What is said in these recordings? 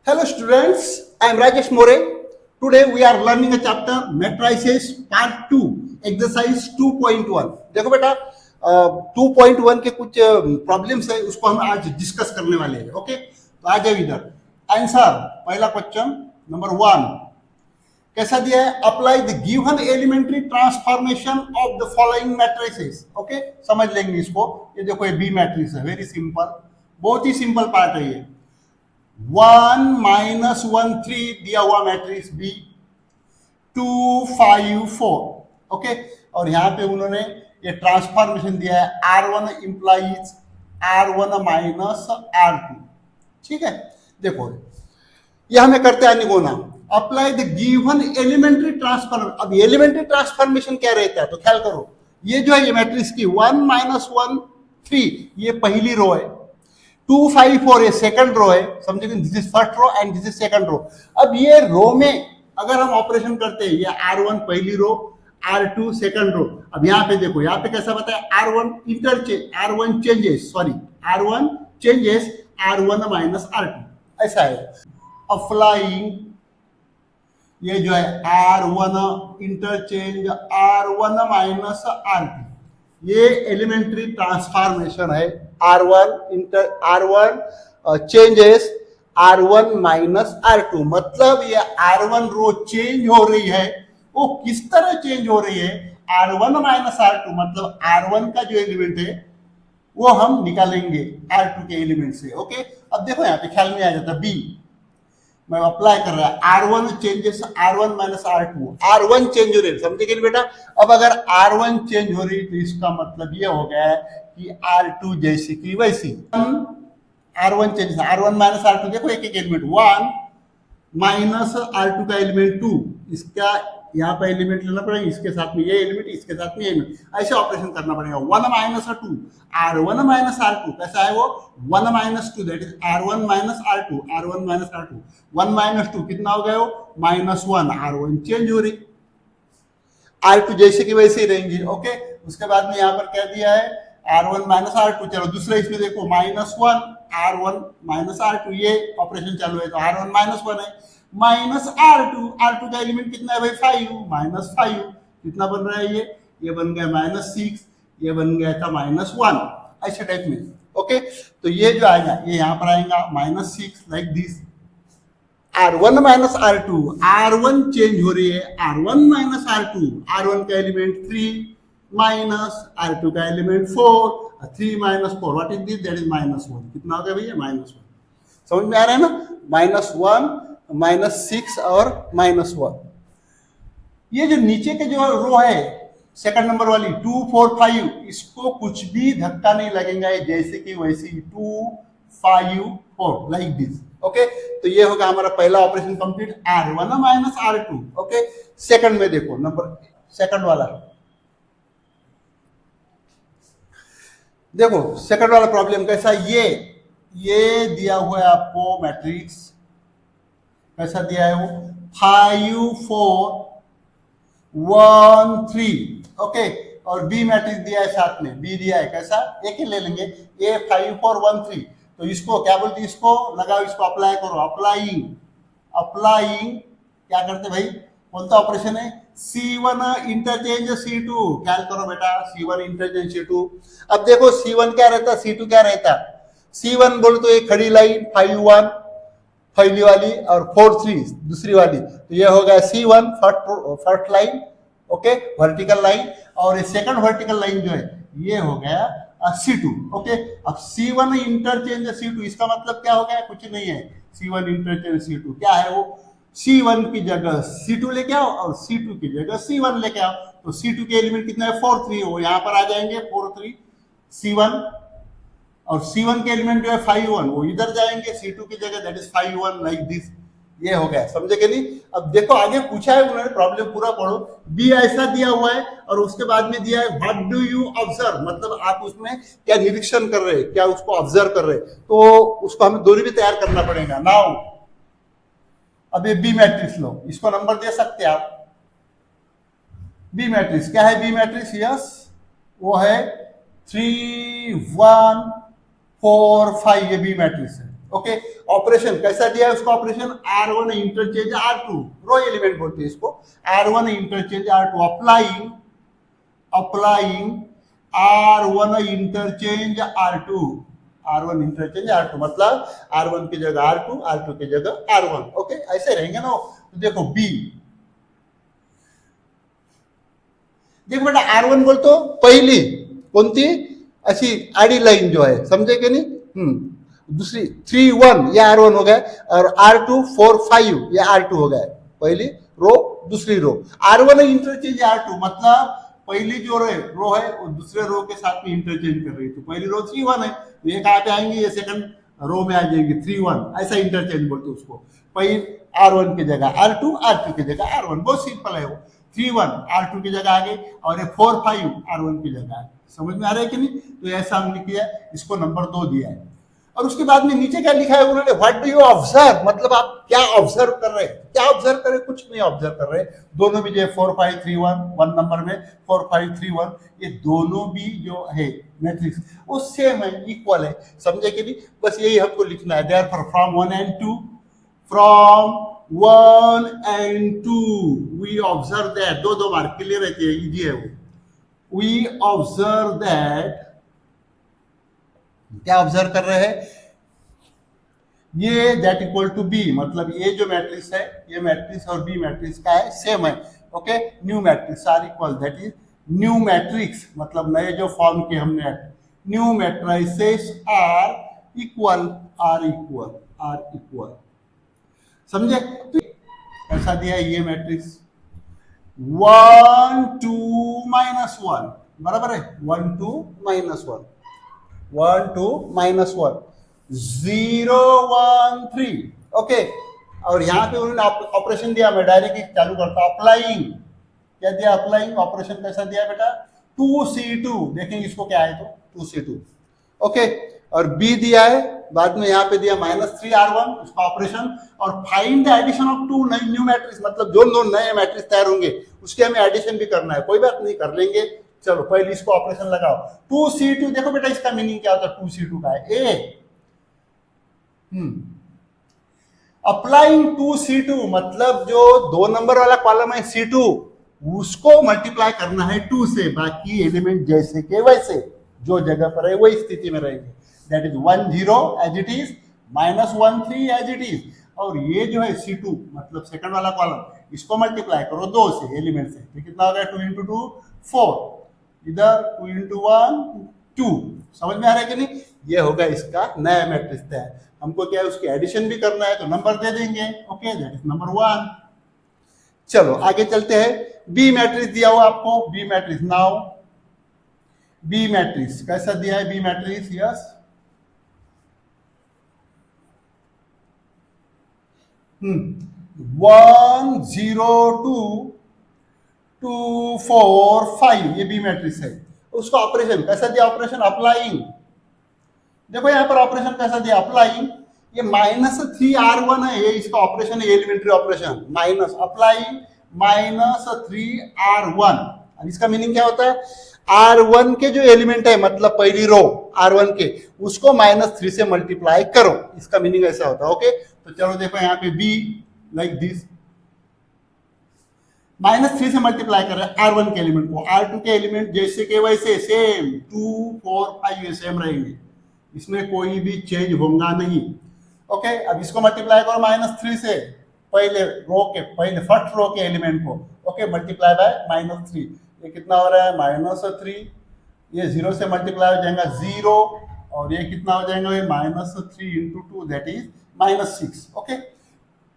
Hello students, I am Rajesh More. Today we are learning a chapter matrices part 2, exercise 2.1. देखो बेटा 2.1 के कुछ problems है उसको हम आज डिस्कस करने वाले हैं. ओके, तो आ जाओ इधर. आंसर पहला क्वेश्चन नंबर 1 कैसा दिया है? Apply the given elementary transformation of the following matrices. Okay, समझ लेंगे इसको. ये देखो ये बी मैट्रिक्स है, वेरी सिंपल, बहुत ही सिंपल पार्ट है ये. 1 माइनस 1 3 दिया हुआ मैट्रिक्स बी, 2 5 4. ओके, और यहां पे उन्होंने ये ट्रांसफॉर्मेशन दिया है R1 implies R1 minus R2. ठीक है, देखो ये हमें करते हैं निगोना. Apply the given elementary transformation. अब एलिमेंट्री ट्रांसफॉर्मेशन क्या रहता है तो ख्याल करो. ये जो है ये मैट्रिक्स की 1 माइनस 1 3 ये पहली रो है, 2 5 4 ये सेकंड रो है. समझे, this is first row and this is second row. अब ये रो में अगर हम ऑपरेशन करते हैं, ये R1 पहली रो, R2 सेकंड रो. अब यहाँ पे देखो, यहाँ पे कैसा बताया, R1 interchange, R1 changes, sorry R1 changes R1 minus R2, ऐसा है. अप्लाइंग ये जो है R1 interchange R1 minus R2, ये एलिमेंट्री ट्रांसफॉर्मेशन है. R1 changes R1 minus R2. मतलब ये R1 रो चेंज हो रही है. वो किस तरह चेंज हो रही है? R1 माइनस R2, मतलब R1 का जो एलिमेंट है वो हम निकालेंगे R2 के एलिमेंट से. ओके, अब देखो यहाँ पे ख्याल में आ जाता बी, मैं अप्लाई कर रहा है R1 changes R1 minus R2. R1 change हो रही है, समझे कि बेटा. अब अगर R1 चेंज हो रही है तो इसका मतलब ये हो गया है कि R2 जैसी की वैसी. R1 changes R1 minus R2, देखो एक एक एलिमेंट 1 माइनस R2 का एलिमेंट 2, इसका यहाँ पर एलिमेंट लेना पड़ेगा, इसके साथ में ये एलिमेंट, इसके साथ में ये एलिमेंट, ऐसे ऑपरेशन करना पड़ेगा. 1 माइनस 2 R1 माइनस R2, कैसा है वो 1 minus 2, that is R1 minus R2, R1 minus R2. 1 minus 2 कितना हो गया वो माइनस 1. R1 चेंज हो रही, R2 जैसे कि वैसे ही रहेंगी. ओके, उसके बाद में यहाँ पर क्या दिया है R1 माइनस R2. चलो दूसरे इसमें देखो माइनस 1 R1 माइनस R2, ये ऑपरेशन चालू है तो R1 माइनस 1 है, माइनस R2 का एलिमेंट कितना है भाई 5, माइनस 5 कितना बन रहा है ये बन गया माइनस 6, ये बन गया था माइनस 1, ऐसे टाइप में. ओके, तो ये जो आएगा ये यहाँ पर आएगा minus 6 like this. R1 minus R2, R1 change हो रही है R1 माइनस R2. R1 का एलिमेंट 3 माइनस R2 का element 4, 3 minus 4, what is this, that is minus 1. कितना हो गया भैया माइनस 1. समझ में आ रहा है ना, माइनस 1 माइनस 6 और माइनस 1. ये जो नीचे के जो रो है सेकंड नंबर वाली 2 4 5, इसको कुछ भी धक्का नहीं लगेगा, जैसे कि वैसी 2 5 4 लाइक दिस. ओके, तो ये होगा हमारा पहला operation complete, R1 minus R2. Okay, second में देखो नंबर सेकंड वाला, देखो सेकंड वाला प्रॉब्लम कैसा, ये दिया हुआ है आपको मैट्रिक्स, कैसा दिया है वो 5 4 1 3. ओके, और बी मैट्रिक्स दिया है साथ में, बी दिया है कैसा, एक ही ले लेंगे, A 5 4 1 3. तो इसको क्या बोलते हैं, इसको लगाओ, इसको अप्लाई करो. अप्लाइंग क्या करते भाई, कौन सा ऑपरेशन है, C1 इंटरचेंज C2. क्या करो बेटा, C1 इंटरचेंज C2. अब देखो C1 क्या रहता, C2 क्या रहता. C1 बोलो तो एक खड़ी लाइन 5 1 पहली वाली और 4 3 दूसरी वाली, तो ये हो गया C1 first line. Okay, vertical line, और ये सेकंड वर्टिकल लाइन जो है ये हो गया C2. ओके, अब C1 इंटरचेंज C2, इसका मतलब क्या हो गया, कुछ नहीं है. C1 इंटरचेंज C2 क्या है वो, C1 की जगह C2 लेके आओ और C2 की जगह C1 लेके आओ. तो C2 के एलिमेंट कितना है 4 3, वो यहाँ पर आ जाएंगे 4 3 C1, और C1 के एलिमेंट जो है 5 1, वो इधर जाएंगे C2 की जगह, दैट इज 5 1 लाइक दिस. ये हो गया, समझे कि नहीं. अब देखो आगे पूछा है उन्होंने, प्रॉब्लम पूरा पढ़ो. बी ऐसा दिया हुआ है और उसके बाद में दिया है व्हाट डू यू ऑब्जर्व, मतलब आप उसमें क्या निरीक्षण कर रहे हैं, क्या उसको ऑब्जर्व कर रहे हैं, तो उसको हमें दूरी भी तैयार करना पड़ेगा. नाउ अब ये बी मैट्रिक्स लो, इसको नंबर दे सकते हैं आप. बी मैट्रिक्स क्या है, बी मैट्रिक्स यस वो है 3 1 4 5, ये बी मैट्रिक्स है. ओके, ऑपरेशन कैसा दिया है उसका ऑपरेशन, R1 इंटरचेंज R2, रो एलिमेंट बोलते हैं इसको, R1 interchange R2, applying R1 interchange R2, R1 interchange R2 मतलब R1 की जगह R2, R2 की जगह R1, ओके ऐसे रहेंगे ना। तो देखो बी, देखो बेटा R1 बोलतो पहिली कोणती अशी आडी लाईन जो आहे, समजे की नाही, दूसरी 3 1 ये R1 हो गया, और R2 4 5 ये R2 हो गया, पहली रो दूसरी रो, R1 इंटरचेंज R2 मतलब पहली जो रो है वो दूसरे रो के साथ में इंटरचेंज कर रही है, तो पहली रो 3 1 है, तो ये कहाँ पे आएंगे, ये सेकंड रो में आ जाएंगे 3 1, ऐसा इंटरचेंज बोलते उसको, पहली R1 की जगह R2, R2 की जगह R1, बहुत सिंपल है वो, 3 1 R2 की जगह आ गई और ये 4 5 R1 की जगह है, समझ में आ रहा है कि नहीं। तो ऐसा हमने किया, इसको नंबर 2 दिया है। और उसके बाद में नीचे क्या लिखा है उन्होंने, व्हाट डू यू ऑब्जर्व, मतलब आप क्या ऑब्जर्व कर रहे हैं, क्या ऑब्जर्व कर रहे हैं, कुछ नहीं ऑब्जर्व कर रहे, दोनों भी जो है 4 5 3 1, 1 नंबर में 4 5 3 1, ये दोनों भी जो है मैट्रिक्स वो सेम है, इक्वल है, समझे कि नहीं, बस यही हमको लिखना है, therefore from 1 and 2, from 1 and 2 we observe that, दो मार्क क्लियर रहती है, इजी है वो, वी ऑब्जर्व दैट, क्या ऑब्जर्व कर रहे हैं, ये दैट इक्वल टू बी, मतलब ये जो मैट्रिक्स है, ये मैट्रिक्स और बी मैट्रिक्स का है, सेम है, okay, new matrix are equal, that is new matrix, मतलब नए जो फॉर्म के हमने, न्यू मैट्रिसेस आर इक्वल, समझे। तो ऐसा दिया है ये मैट्रिक्स 1 2 -1, बराबर है, 1 2 -1, 1 2 -1 0 1 3, ओके, और यहां पे उन्होंने ऑपरेशन दिया, मैं डायरेक्ट चालू करता हूं, अप्लाइंग, क्या दिया, अप्लाइंग ऑपरेशन कैसा दिया बेटा, 2C2, देखेंगे इसको क्या है, तो 2C2, ओके, और बी दिया है, बाद में यहाँ पे दिया -3R1 उसका ऑपरेशन, और find the addition of 2 new matrix, मतलब जो दो नए मैट्रिक्स तैयार होंगे उसके हमें एडिशन भी करना है, कोई बात नहीं, कर लेंगे, चलो पहले इसको ऑपरेशन लगाओ, 2C2, देखो बेटा इसका मीनिंग क्या होता है, 2C2 का है ए, अप्लाइंग 2C2 मतलब जो 2 नंबर वाला कॉलम है C2 उसको मल्टीप्लाई करना है 2 से, बाकी एलिमेंट जैसे के वैसे जो जगह पर है वही स्थिति में रहेंगे, that is 1 0 as it is, -1 3 as it is, और ये जो है C2 मतलब सेकंड वाला कॉलम, इसको मल्टीप्लाई करो 2 से, एलिमेंट से, तो कितना हो गया, 2 × 2 4, इधर 2 × 1 2, समझ में आ रहा है कि नहीं, ये होगा इसका नया मैट्रिक्स तैयार, हमको क्या है उसकी एडिशन भी करना है, तो नंबर दे देंगे, ओके, दैट इज नंबर 1। चलो आगे चलते हैं, बी मैट्रिक्स दिया हुआ आपको, B matrix, now B matrix कैसा दिया है, बी मैट्रिक्स, यस, 1 0 2 2 4 5, ये बी मैट्रिक्स है, उसका ऑपरेशन कैसा दिया, ऑपरेशन अप्लाइंग, देखो यहां पर ऑपरेशन कैसा दिया, अप्लाइंग, ये -3R1 है, ये इसका ऑपरेशन है, elementary operation, minus applying -3R1, और इसका मीनिंग क्या होता है, R1 के जो एलिमेंट है मतलब पहली रो R1 के, उसको -3 से मल्टीप्लाई करो, इसका मीनिंग ऐसा होता है, ओके। तो चलो देखो यहाँ पे बी लाइक दिस, -3 से मल्टीप्लाई कर रहे हैं R1 के एलिमेंट को, R2 के एलिमेंट जैसे के वैसे सेम, 2 4 5 ये सेम रहेंगे, इसमें कोई भी चेंज होगा नहीं, ओके। अब इसको मल्टीप्लाई करो -3 से, पहले रो के, पहले फर्स्ट रो के एलिमेंट को, ओके, मल्टीप्लाई बाय -3, ये कितना हो रहा है, -3, ये 0 से मल्टीप्लाई हो जाएगा 0, और ये कितना हो जाएगा, ये -3 × 2 दैट इज -6, ओके।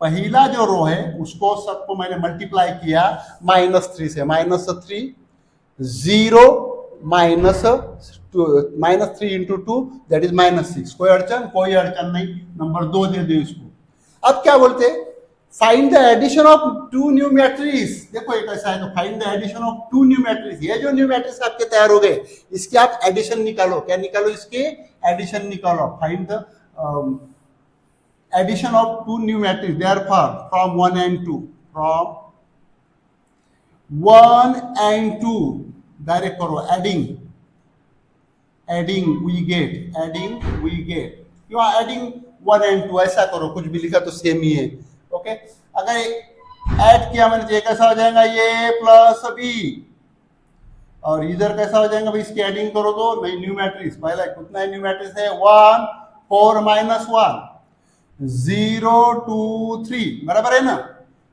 पहला जो रो है उसको सबको मैंने मल्टीप्लाई किया -3 से, -3 0 -3 × 2 दैट इज -6, कोई अड़चन नहीं, नंबर 2 दे दे इसको। अब क्या बोलते हैं, find the addition of 2 new matrix, देखो एक ऐसा है, तो find the addition of 2 new matrix, ये जो न्यू मैट्रिक्स आपके तैयार हो गए इसके आप एडिशन निकालो, क्या निकालो, इसके एडिशन निकालो, find the addition of 2 new matrix, therefore from 1 and 2, from 1 and 2 direct करो, adding we get, you are adding 1 and 2 ऐसा करो, कुछ भी लिखा तो सेम ही है। ओके, अगर ऐड किया मैंने तो ये कैसा हो जाएगा, ये प्लस बी, और इधर कैसा हो जाएगा भाई, इसकी एडिंग करो तो नहीं, न्यू मैट्रिक्स पहला कितना न्यू मैट्रिक्स है, 1 4 माइनस 1 0 2 3 बराबर है ना,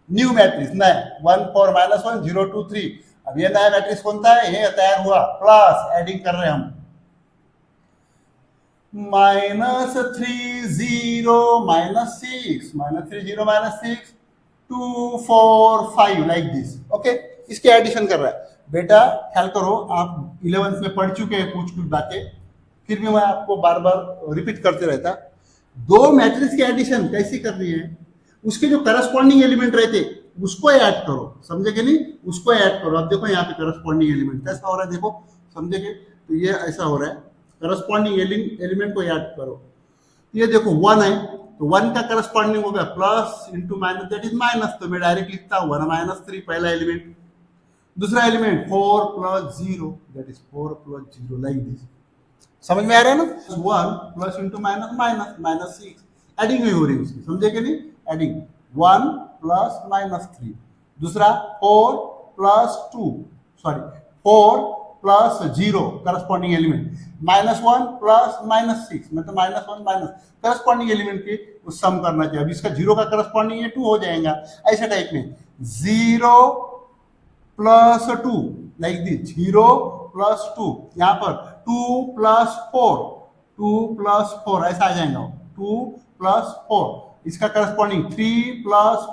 न्यू मैट्रिक्स नया 1 4 माइनस 1 0 2 3। अब ये नया मैट्रिक्स कौन सा है, ये तैयार हुआ, प्लस एडिंग कर रहे हैं हम, -3 0 -6 -3 0 -6 2 4 5 लाइक दिस। ओके, इसके एडिशन कर रहा है बेटा, ख्याल करो आप 11th में पढ़ चुके हैं कुछ कुछ बातें, फिर भी मैं आपको बार बार रिपीट करते रहता। दो मैट्रिक्स की एडिशन कैसी करनी है, उसके जो करस्पॉन्डिंग एलिमेंट रहते उसको ऐड करो, समझे कि नहीं, उसको ऐड करो। अब देखो यहाँ पे करस्पॉन्डिंग एलिमेंट कैसा हो रहा है, देखो समझे कि, तो ये ऐसा हो रहा है, करस्पॉन्डिंग एलिमेंट को ऐड करो। ये देखो 1 है, तो 1 का करस्पॉन्डिंग हो गया plus into minus, that is minus, तो मैं डायरेक्ट लिखता हूँ 1 -3 पहला एलिमेंट, दूसरा element 4 + 0 that is 4 + 0 like this. समझ में आ रहा है ना, 1 plus into minus minus 6 adding नहीं हो रही उसकी, समझे कि नहीं, एडिंग 1 प्लस -3, दूसरा 4 + 2 sorry 4 plus 0 corresponding element, -1 plus -6 मतलब -1 माइनस करस्पॉन्डिंग एलिमेंट की सम करना चाहिए। अब इसका 0 का करस्पॉन्डिंग ये 2 हो जाएगा, ऐसे टाइप में 0 + 2 लाइक दिस, 0 + 2, यहाँ पर 2 + 4 ऐसा आ जाएगा, 2 + 4, इसका करस्पॉन्डिंग 3 +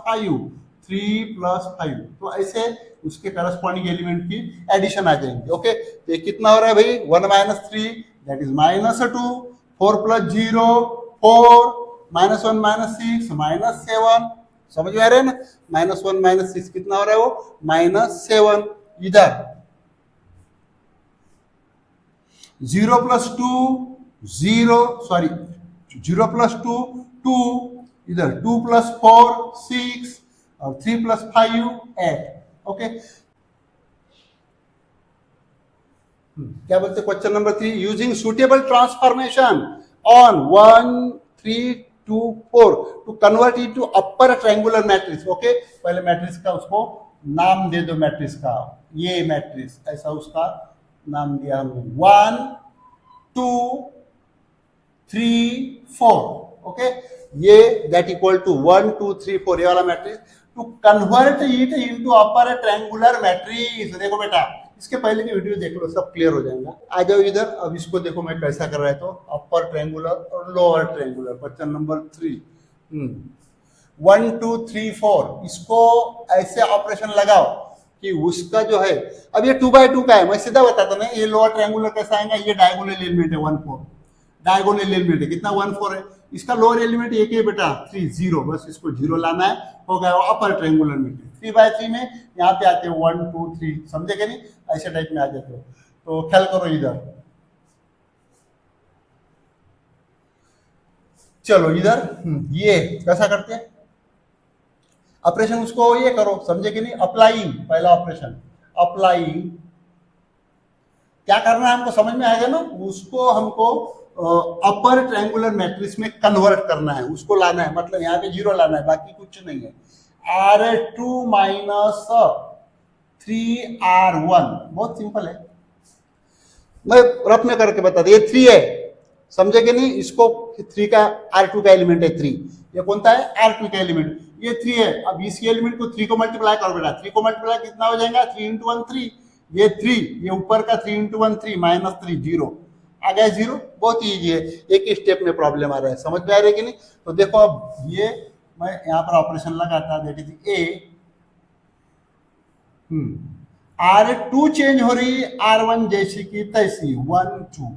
5, तो ऐसे उसके करस्पॉन्डिंग एलिमेंट की एडिशन आ जाएंगे। ओके, तो ये कितना हो रहा है भाई, 1 - 3 दैट इज -2, 4 + 0 4, -1 -6 -7, समझ में आ रहा है ना, -1 -6 कितना हो रहा है वो, -7, इधर 0 + 2 0 सॉरी 0 + 2 2, इधर 2 + 4 6 और 3 + 5 8। ओके, क्या बोलते question number 3, using suitable transformation on 1 3 2 4 to convert it to upper triangular matrix. Okay, पहले मैट्रिक्स का उसको नाम दे दो, मैट्रिक्स का, ये मैट्रिक्स ऐसा उसका नाम दिया हमने 1 2 3 4। ओके, ये दैट इक्वल टू 1 2 3 4 ये वाला matrix, to convert it into upper triangular matrix. देखो बेटा, इसके पहले की वीडियो देख लो, सब क्लियर हो जाएगा। आ जाओ इधर, अब इसको देखो मैं कैसा कर रहा है, तो अपर ट्रायंगुलर और लोअर ट्रायंगुलर, क्वेश्चन नंबर 3 1 2 3 4, इसको ऐसे ऑपरेशन लगाओ कि उसका जो है, अब ये 2/2 का है, मैं सीधा बताता ना, ये लोअर ट्रायंगुलर कैसा आएगा, ये डायगोनल एलिमेंट है 1 4, डायगोनल एलिमेंट है कितना 1 4 है, इसका लोअर एलिमेंट एक ही बेटा 3 0, बस इसको 0 लाना है, हो गया अपर ट्रायंगुलर में। 3/3 में यहाँ पे आते हैं 1 2 3, समझे कि नहीं, ऐसे टाइप में आ जाते हो, तो ख्याल करो इधर, चलो इधर ये कैसा करते हैं ऑपरेशन, उसको ये करो, समझे कि नहीं, अप्लाइंग, पहला ऑपरेशन अप्लाइंग, क्या करना है हमको समझ में आएगा ना, उसको हमको अपर ट्रायंगुलर मैट्रिक्स में कन्वर्ट करना है, उसको लाना है, मतलब यहाँ पे 0 लाना है, बाकी कुछ नहीं है। R2 - 3R1 बहुत सिंपल है, मैं रफ में करके बता दे, ये 3 है, समझे कि नहीं, इसको 3 का R2 का एलिमेंट है 3, ये कौन सा है R2 का एलिमेंट, ये 3 है। अब इसी एलिमेंट को 3 को मल्टीप्लाई करो बेटा, 3 को मल्टीप्लाई कितना हो जाएगा, 3 × 1 3, ये 3, ये ऊपर का 3 × 1 3 -3 0 आ गया 0, बहुत ईजी है, एक ही स्टेप में प्रॉब्लम आ रहा है, समझ में आ रही है कि नहीं। तो देखो अब ये मैं यहाँ पर ऑपरेशन लगाता, that is a, R2 change हो रही, R1 जैसी की तैसी 1 2,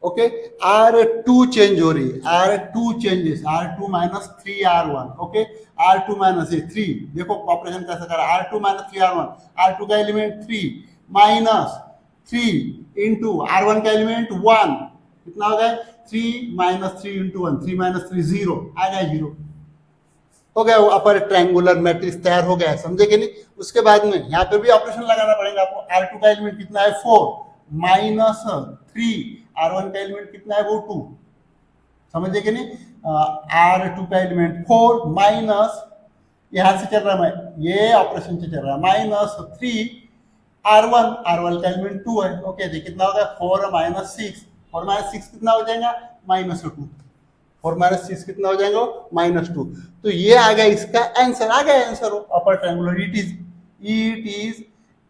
ओके, R2 चेंज हो रही, R2 changes, R2 - 3R1, okay, R2 - 3, देखो ऑपरेशन कैसा करा, R2 - 3R1, R2 का एलिमेंट 3 -3 इंटू R1 का एलिमेंट 1, कितना हो गया 3 - 3 इंटू 1, 3 - 3 0, आ गया 0, हो गया, वो अपर ट्रायंगुलर मैट्रिक्स तैयार हो गया, समझे कि नहीं। उसके बाद में यहाँ पे भी ऑपरेशन लगाना पड़ेगा आपको, R2 का एलिमेंट कितना है 4 -3, R1 का एलिमेंट कितना है वो 2, समझे कि नहीं? R2 का एलिमेंट 4 माइनस, यहां से चल रहा है, ये ऑपरेशन से चल रहा है, माइनस 3 R1, R1 का एलिमेंट 2 है। ओके, तो कितना होगा 4 माइनस 6, 4 माइनस 6 कितना हो जाएगा -2, 4 माइनस 6 कितना हो जाएगा -2। तो ये आ गया इसका आंसर, आ गया answer upper triangular. It is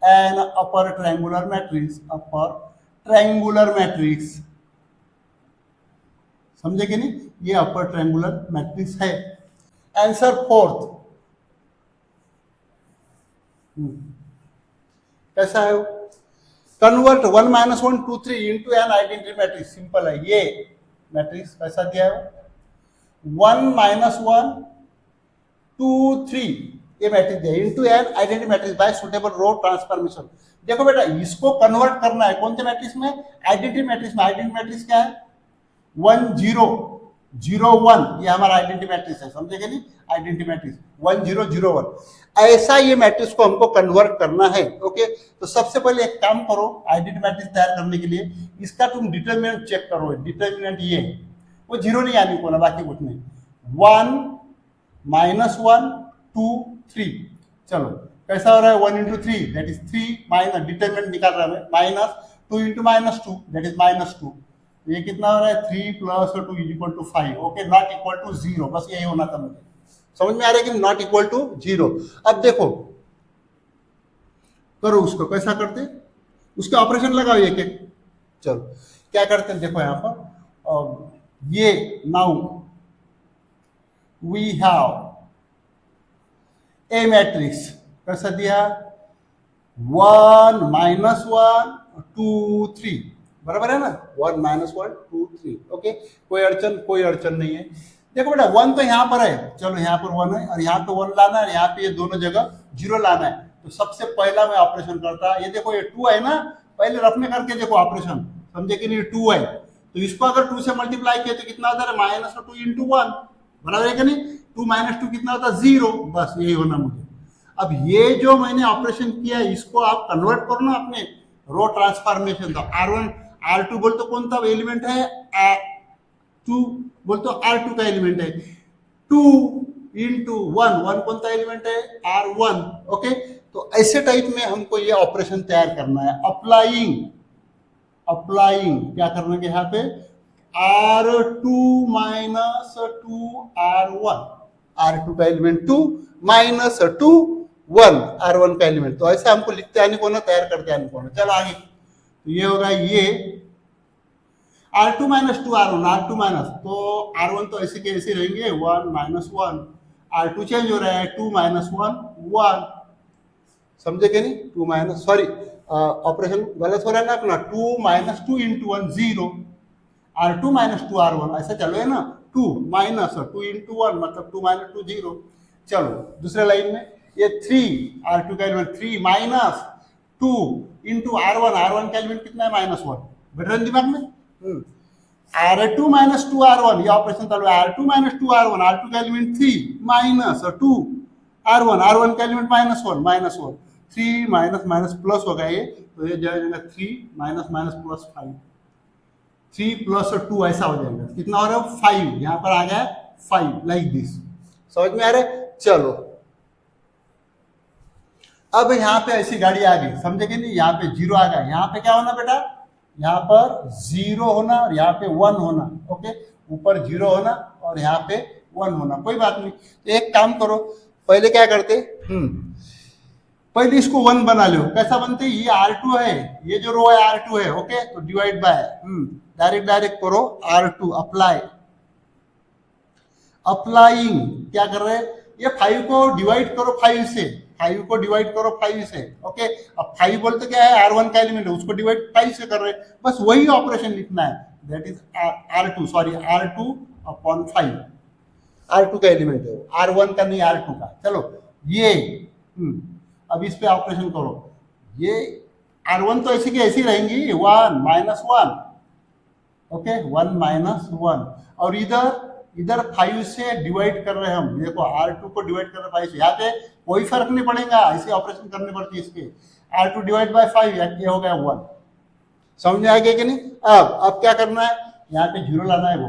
an upper triangular matrix, upper triangular matrix. समझे कि नहीं? ये अपर ट्रायंगुलर मैट्रिक्स है। आंसर फोर्थ कैसा है? Convert 1 - 1 2 3 into an identity matrix. Simple है, ये मैट्रिक्स कैसा दिया है? 1 - 1 2 3 ये मैट्रिक्स दिया into an identity matrix by suitable row transformation. देखो बेटा, इसको कन्वर्ट करना है कौन से मैट्रिक्स में? आइडेंटिटी मैट्रिक्स में। आइडेंटिटी मैट्रिक्स क्या है? 1 0 0 1, ये हमारा आइडेंटिटी मैट्रिक्स है। समझे कि नहीं? आइडेंटिटी मैट्रिक्स 1 0 0 1, ऐसा ये मैट्रिक्स को हमको कन्वर्ट करना है। ओके, तो सबसे पहले एक काम करो, आइडेंटिटी मैट्रिक्स तैयार करने के लिए इसका तुम डिटर्मिनेंट चेक करो। डिटर्मिनेंट ये है, वो 0 नहीं आने को ना, बाकी कुछ नहीं। 1 - 1 2 3, चलो कैसा हो रहा है? 1 × 3 दैट इज 3, माइनस डिटर्मिनेंट निकाल रहा है माइनस 2 × -2 दैट इज -2। ये कितना हो रहा है? 3 + 2 = 5। ओके, नॉट इक्वल टू 0, बस यही होना था मुझे। समझ में आ रहा है कि नॉट इक्वल टू 0? अब देखो, करो उसको, कैसा करते? उसके ऑपरेशन लगाओ एक एक। चलो क्या करते हैं, देखो यहाँ पर ये now we have a matrix, कैसा दिया? 1 - 1 2 3, बराबर है ना? 1 - 1 2 3। ओके, कोई अड़चन नहीं है। देखो बेटा, 1 तो यहाँ पर है, चलो यहाँ पर 1 है और यहाँ पे 1 लाना है, यहाँ पे ये दोनों जगह 0 लाना है। तो सबसे पहला मैं ऑपरेशन करता, ये देखो ये 2 है ना, पहले रफ में करके देखो ऑपरेशन, समझे कि नहीं? 2 है तो इसको अगर 2 से मल्टीप्लाई किया तो कितना होता है? -2 × 1, बराबर है कि नहीं? 2 - 2 कितना होता है? 0। बस यही होना मुझे। अब ये जो मैंने ऑपरेशन किया है इसको आप कन्वर्ट करो ना अपने रो ट्रांसफॉर्मेशन। तो R1 R2 बोल तो कौन सा एलिमेंट है? 2 बोल तो R2 का एलिमेंट है। 2 × 1, 1 कौन सा एलिमेंट है? R1। ओके, तो ऐसे टाइप में हमको ये ऑपरेशन तैयार करना है। अप्लाइंग क्या करना है यहाँ पे? R2 - 2 R1, R2 का एलिमेंट 2 - 2 1 R1 का एलिमेंट। तो ऐसा हमको लिखते आने को ना, तैयार करते आने को ना। चलो आगे, तो ये होगा ये R2 - 2 R1, R2 माइनस, तो R1 तो ऐसे के ऐसे रहेंगे, 1 - 1, R2 चेंज हो रहा है, 2 - 1 1। समझे कि नहीं? 2 सॉरी, ऑपरेशन गलत हो रहा है ना अपना। 2 - 2 × 1 0, R2 - 2 R1, ऐसा चलो है ना। 2 - 2 × 1 मतलब 2 - 2 0। चलो दूसरे लाइन में ये 3, R2 का एलिमेंट 3 - 2 × R1, R1 का एलिमेंट कितना है? -1। बैठ रहे दिमाग में? R2 - 2 R1, ये ऑपरेशन चालू है। R2 - 2 R1, R2 का एलिमेंट 3 - 2 R1, R1 का एलिमेंट -1 3 माइनस प्लस होगा ये, तो ये जाएगा 3 - +5, 3 + 2 ऐसा हो जाएगा। कितना हो रहा है? 5, यहाँ पर आ गया 5, लाइक दिस। समझ में आ रहा है? चलो अब यहाँ पे ऐसी गाड़ी आ गई, समझे कि नहीं? यहाँ पे 0 आ गया, यहाँ पे क्या होना बेटा? यहाँ पर 0 होना और यहाँ पे 1 होना। ओके, ऊपर 0 होना और यहाँ पे 1 होना, कोई बात नहीं। तो एक काम करो, पहले क्या करते, पहले इसको 1 बना लो। कैसा बनते? ये R2 है, ये जो रो है R2 है। ओके, तो डिवाइड बाय डायरेक्ट करो R2, अप्लाइंग क्या कर रहे हैं? ये 5 को डिवाइड करो 5 से, 5 को डिवाइड करो 5 से। ओके, अब 5 बोलते क्या है? R1 का एलिमेंट है, उसको डिवाइड 5 से कर रहे हैं, बस वही ऑपरेशन लिखना है। दैट इज R2 / 5, R2 का एलिमेंट है, R1 का नहीं, R2 का। चलो ये अब इस पे ऑपरेशन करो। ये R1 तो ऐसी की ऐसी रहेंगी, 1 - 1। ओके, 1 - 1, और इधर 5 से डिवाइड कर रहे हैं हम। देखो R2 को डिवाइड कर रहे हैं 5 से, यहाँ पे कोई फर्क नहीं पड़ेगा, ऐसे ऑपरेशन करने पड़ती है इसके। R2 डिवाइड बाय 5, ये हो गया 1। समझ में आ गया कि नहीं? अब क्या करना है? यहाँ पे 0 लाना है, वो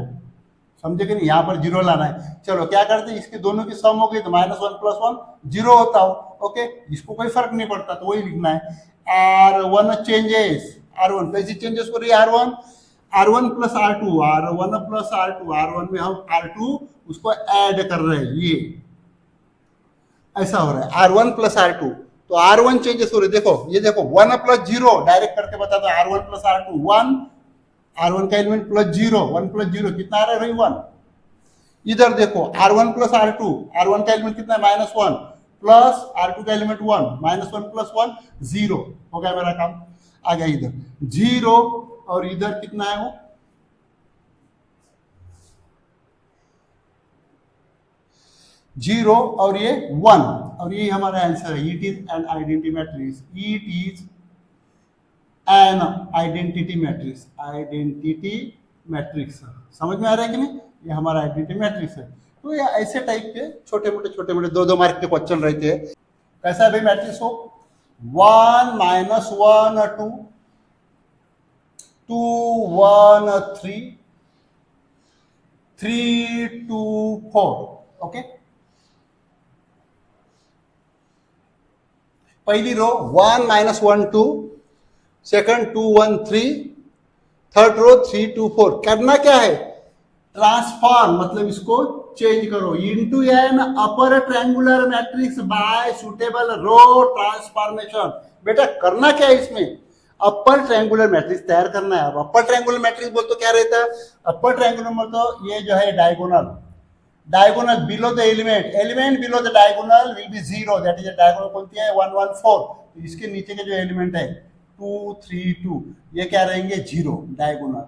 समझे कि नहीं, यहाँ पर जीरो लाना है। चलो क्या करते हैं, इसके दोनों की सम हो गई तो -1 + 1 जीरो होता हो। ओके, इसको कोई फर्क नहीं पड़ता तो वही लिखना है। R1 चेंजेस, R1 कैसी चेंजेस हो रही है, R1 plus R2, R1 plus R2, R1 में हम R2 उसको ऐड कर रहे हैं, ये ऐसा हो रहा है R1 प्लस R2। तो R1 चेंजेस हो रहे, देखो ये देखो 1 प्लस 0 डायरेक्ट करके बताता है, R1 प्लस R2 1, R1 का एलिमेंट प्लस 0, 1 प्लस 0 कितना आ रहा है भाई 1। इधर देखो R1 प्लस R2, R1 का एलिमेंट कितना है -1 प्लस R2 का एलिमेंट 1, -1 प्लस 1 0, हो गया मेरा काम। आ गया इधर 0 और इधर कितना है वो 0 और ये 1, और ये हमारा आंसर है। It is an identity matrix, it is an identity matrix, identity matrix. समझ में आ रहा है कि नहीं, ये हमारा आइडेंटिटी मैट्रिक्स है। तो ये ऐसे टाइप के छोटे मोटे 2-2 मार्क के क्वेश्चन रहते हैं। कैसा भी मैट्रिक्स हो, 1 -1 2 2 1 3 3 2 4, ओके। पहली रो 1 -1 2, सेकंड 2 1 3, थर्ड रो 3 2 4। करना क्या है, ट्रांसफॉर्म, मतलब इसको चेंज करो into an upper triangular matrix by suitable row transformation. बेटा करना क्या है इसमें, अपर ट्रायंगुलर मैट्रिक्स तैयार करना है। अब अपर ट्रायंगुलर मैट्रिक्स बोल तो क्या रहता है, अपर ट्रायंगुलर मतलब ये जो है diagonal below the element below the diagonal will be 0, that is diagonal कौन है 1 1 4। तो इसके नीचे के जो एलिमेंट है 2 3 2, ये क्या रहेंगे 0, diagonal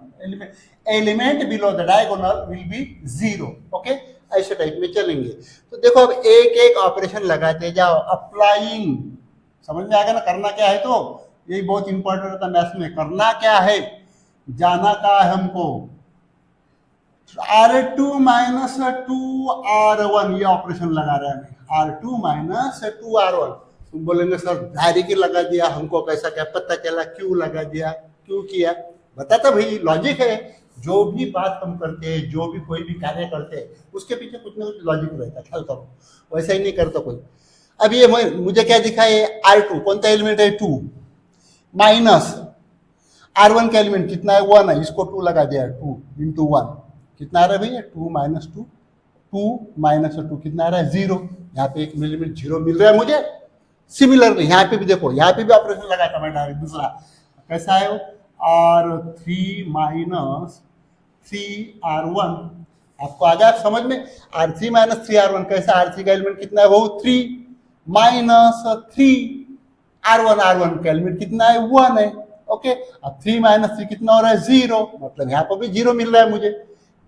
element below the diagonal will be 0, okay. ऐसे टाइप में चलेंगे। तो देखो अब एक एक ऑपरेशन लगाते जाओ, अप्लाइंग, समझ में आएगा ना करना क्या है। तो यही बहुत इंपॉर्टेंट होता है मैथ्स में, करना क्या है, जाना का है हमको। R2 - 2R1 ये ऑपरेशन लगा रहा है, R2 - 2R1। तुम बोलेंगे सर डायरेक्ट लगा दिया, हमको कैसा क्या पता चला, क्यों लगा दिया, क्यों किया, बताता भाई लॉजिक है। जो भी बात हम करते हैं, जो भी कोई भी कार्य करते हैं, उसके पीछे कुछ ना कुछ लॉजिक रहता है, ख्याल करो, वैसा ही नहीं करता कोई। अब ये मुझे क्या दिखा है, R2 कौन सा एलिमेंट है 2, माइनस R1 का एलिमेंट कितना है 1 है, इसको 2 लगा दिया, 2 × 1 कितना आ रहा है भैया 2 - 2, 2 - 2 कितना आ रहा है 0। यहाँ पे एक एलिमेंट 0 मिल रहा है मुझे। सिमिलरली यहाँ पे भी देखो, यहाँ पे भी ऑपरेशन लगा था मैं डायरेक्ट दूसरा, कैसा है वो R3 - 3R1। आपको आ गया समझ में, R3 - 3R1 कैसा, R3 का एलिमेंट कितना है वो 3 - 3R1, R1 का एलिमेंट कितना है 1 है, ओके। अब 3 - 3 कितना हो रहा है 0, मतलब यहाँ पर भी 0 मिल रहा है मुझे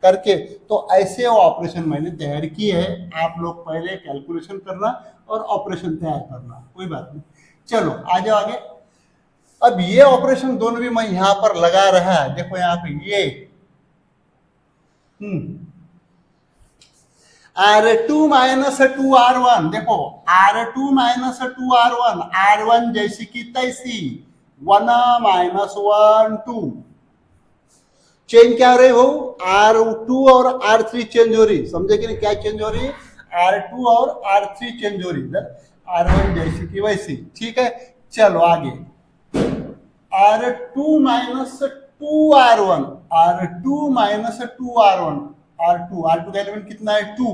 करके। तो ऐसे ऑपरेशन मैंने तैयार की है, आप लोग पहले कैलकुलेशन करना और ऑपरेशन तैयार करना, कोई बात नहीं। चलो आ जाओ आगे। अब ये ऑपरेशन दोनों भी मैं यहां पर लगा रहा है, देखो यहाँ पे ये R2 - 2R1, देखो R2 - 2R1, R1 जैसी की तैसी, 1 - 1 2। चेंज क्या हो रही हो, R2 और R3 चेंज हो रही, समझे कि नहीं क्या चेंज हो रही, R2 और R3 चेंज हो रही, R1 जैसी की वैसी, ठीक है। चलो आगे R2 - 2R1, R2 - 2R1, R2 का एलिमेंट कितना है 2,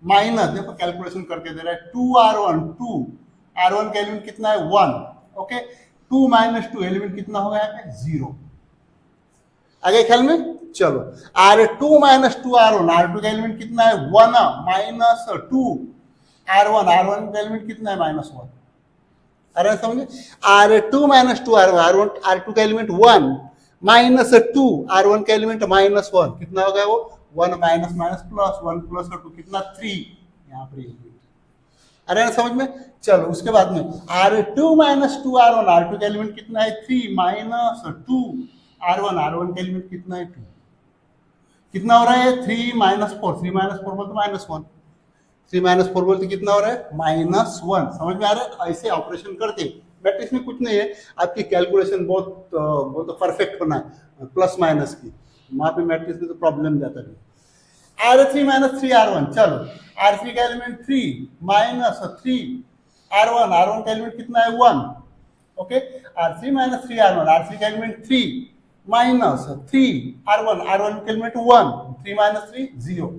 माइनस देखो कैलकुलेशन करके दे रहा है 2R1, 2R1 का एलिमेंट कितना है 1, ओके। 2 - 2 एलिमेंट कितना होगा यहाँ पे 0। आगे ख्याल में, चलो R2 - 2R1, R2 का एलिमेंट कितना है 1 - 2R1, R1 का एलिमेंट कितना है -1। अरे समझे, R2 - 2R1, R2 का एलिमेंट 1 - 2R1 का एलिमेंट -1, कितना हो गया वो 1 माइनस प्लस 1 प्लस 2 कितना 3, यहाँ पर अरे समझ में। चलो उसके बाद में R2 - 2R1, R2 का एलिमेंट कितना है 3 - 2R1, R1 का एलिमेंट कितना है 2, कितना हो रहा है 3 - 4, 3 - 4 बोलते -1, 3 - 4 बोलते कितना हो रहा है -1। समझ में आ रहा है, ऐसे ऑपरेशन करते। मैट्रिक्स में कुछ नहीं है, आपकी कैलकुलेशन बहुत परफेक्ट होना है, प्लस माइनस की, वहां पे मैट्रिक्स में तो प्रॉब्लम जाता है। R3 माइनस 3R1, चलो R3 का एलिमेंट 3 माइनस 3R1, R1 का एलिमेंट कितना है 1, okay. R3 minus 3R1, R3 का एलिमेंट 3 माइनस 3R1, R1 का एलिमेंट 1, 3 माइनस 3 0।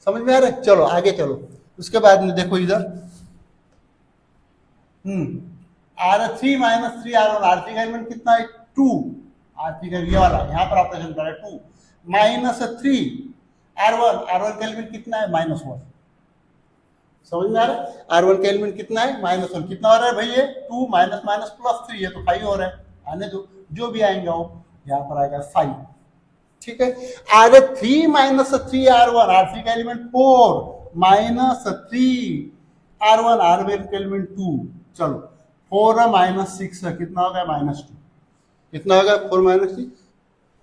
समझ में आ रहा है? चलो आगे चलो। उसके बाद में देखो इधर, R3 माइनस 3R1, R3 का एलिमेंट कितना है 2, R3 का ये वाला यहाँ पर ऑपरेशन कर रहा है 2 माइनस 3R1, R1 का एलिमेंट कितना है -1। समझ में आ रहा है? R1 का एलिमेंट कितना है -1, कितना हो रहा है भाई ये 2 माइनस माइनस प्लस 3, ये तो 5 हो रहा है, आने दो, जो भी आएंगे वो यहाँ पर आएगा 5, ठीक है। R3 माइनस 3R1, R3 का एलिमेंट 4 माइनस 3R1, R1 का एलिमेंट 2, चलो 4 माइनस 6 कितना होगा -2, कितना होगा 4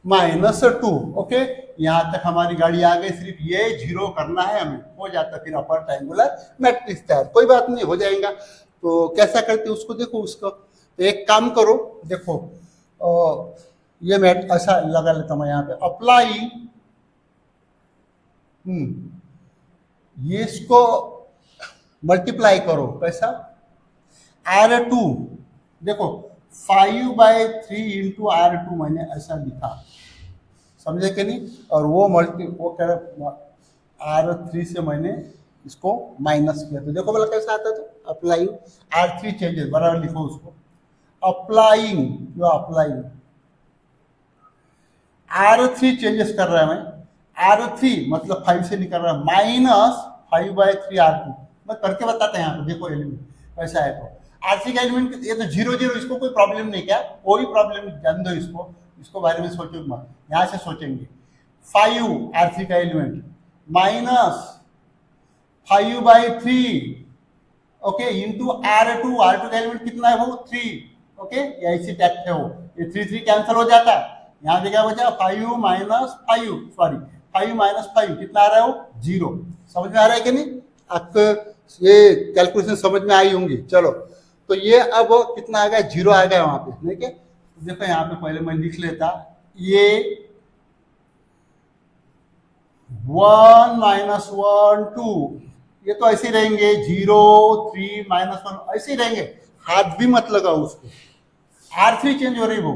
माइनस 6 -2, ओके। यहां तक हमारी गाड़ी आ गई, सिर्फ ये 0 करना है हमें, हो जाता फिर अपर ट्रायंगुलर मैट्रिक्स तैयार, कोई बात नहीं, हो जाएगा। तो कैसा करते उसको देखो, उसको तो एक काम करो, देखो ये मैं ऐसा लगा लेता हूं यहाँ पे, अप्लाई, ये इसको मल्टीप्लाई करो, कैसा R2, देखो 5/3 इंटू R2 मैंने ऐसा लिखा, समझे कि नहीं, और वो कह रहा R3 से मैंने इसको माइनस किया, तो देखो बोला कैसा आता था, अप्लाइंग R3 चेंजेस, बराबर लिखो उसको, अप्लाइंग R3 चेंजेस कर रहा है मैं, R3 मतलब 5 से निकल रहा है, माइनस 5/3 R2, मैं करके बताता है यहाँ पे, देखो एलिमेंट कैसा है। तो R3 का एलिमेंट ये तो 0 इसको कोई प्रॉब्लम नहीं, क्या कोई प्रॉब्लम नहीं, जान दो इसको बारे में सोचो मत, यहां से सोचेंगे 5 R3 का element minus 5/3, okay, into R2 का एलिमेंट कितना है वो 3, ओके, ये ऐसी टैक्ट है वो, ये 3 कैंसिल हो जाता है, यहाँ पे क्या बचा 5 माइनस 5, सॉरी 5 माइनस 5 कितना आ रहा है वो 0। समझ में आ रहा है कि नहीं? आपको ये कैलकुलेशन समझ में आई होंगी। चलो तो ये अब कितना आ गया 0 आ गया वहां पे, ठीक है। देखो यहाँ पे पहले मैं लिख लेता, ये 1 माइनस 1 2, ये तो ऐसे रहेंगे 0 3 -1 ऐसे ही रहेंगे, हाथ भी मत लगाओ उसको। R3 चेंज हो रही वो,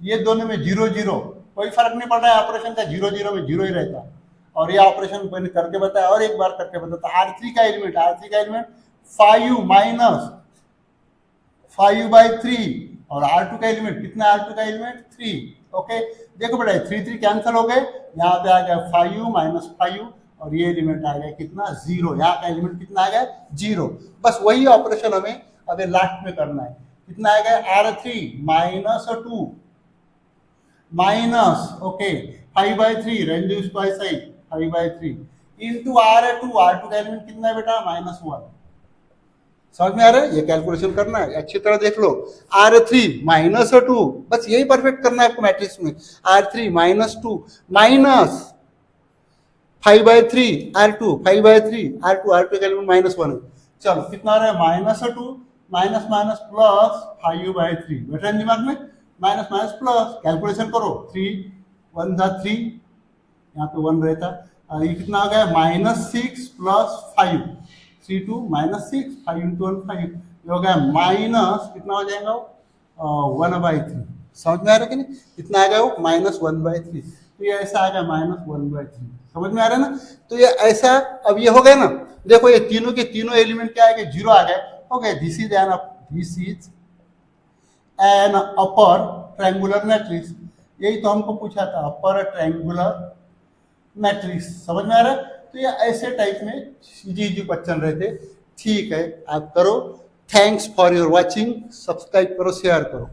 ये दोनों में 0 0, कोई फर्क नहीं पड़ रहा है ऑपरेशन का, 0 0 में 0 ही रहता। और ये ऑपरेशन मैंने करके बताया और एक बार करके बताता, R3 का एलिमेंट 5 माइनस 5/3, और R2 का एलिमेंट कितना, R2 का एलिमेंट 3, ओके। देखो बेटा 3 कैंसिल हो गए, यहाँ पे आ गया 5 माइनस 5, और ये एलिमेंट आ गया कितना 0, यहाँ का एलिमेंट कितना आ गया 0। बस वही ऑपरेशन हमें अभी लास्ट में करना है, कितना आ गया R3 minus 2 minus, okay 5/3, range उसको ऐसा ही 5/3 इंटू R2 का एलिमेंट कितना है बेटा -1। समझ में आ रहा है? ये कैलकुलेशन करना है, अच्छी तरह देख लो। R3 -2, बस यही परफेक्ट करना है आपको मैट्रिक्स में, R3 -2 माइनस 5/3 R2, 5/3 R2 का एलिमेंट -1 है। चलो कितना आ रहा है -2 माइनस माइनस प्लस 5/3, बैठ रहा है दिमाग में, माइनस माइनस प्लस, कैलकुलेशन करो, 3 1 था 3, यहाँ पे 1 रहता, ये कितना आ गया -6 प्लस 5, 3 2 -6, 5 इंटू 1 5, ये हो गया माइनस कितना हो जाएगा 1/3। समझ में आ रहा है कि नहीं, कितना आ गया वो -1/3, तो ये ऐसा आ गया -1/3। समझ में आ रहा है ना? तो ये ऐसा, अब ये हो गया ना, देखो ये तीनों के तीनों एलिमेंट क्या आ गए 0 आ गए, हो गए, this is an upper triangular matrix, यही तो हमको पूछा था, अपर ट्रायंगुलर मैट्रिक्स। समझ में आ रहा है? तो ये ऐसे टाइप में इजी क्वेश्चन रहते। ठीक है, आप करो। Thanks for your watching, subscribe करो, शेयर करो।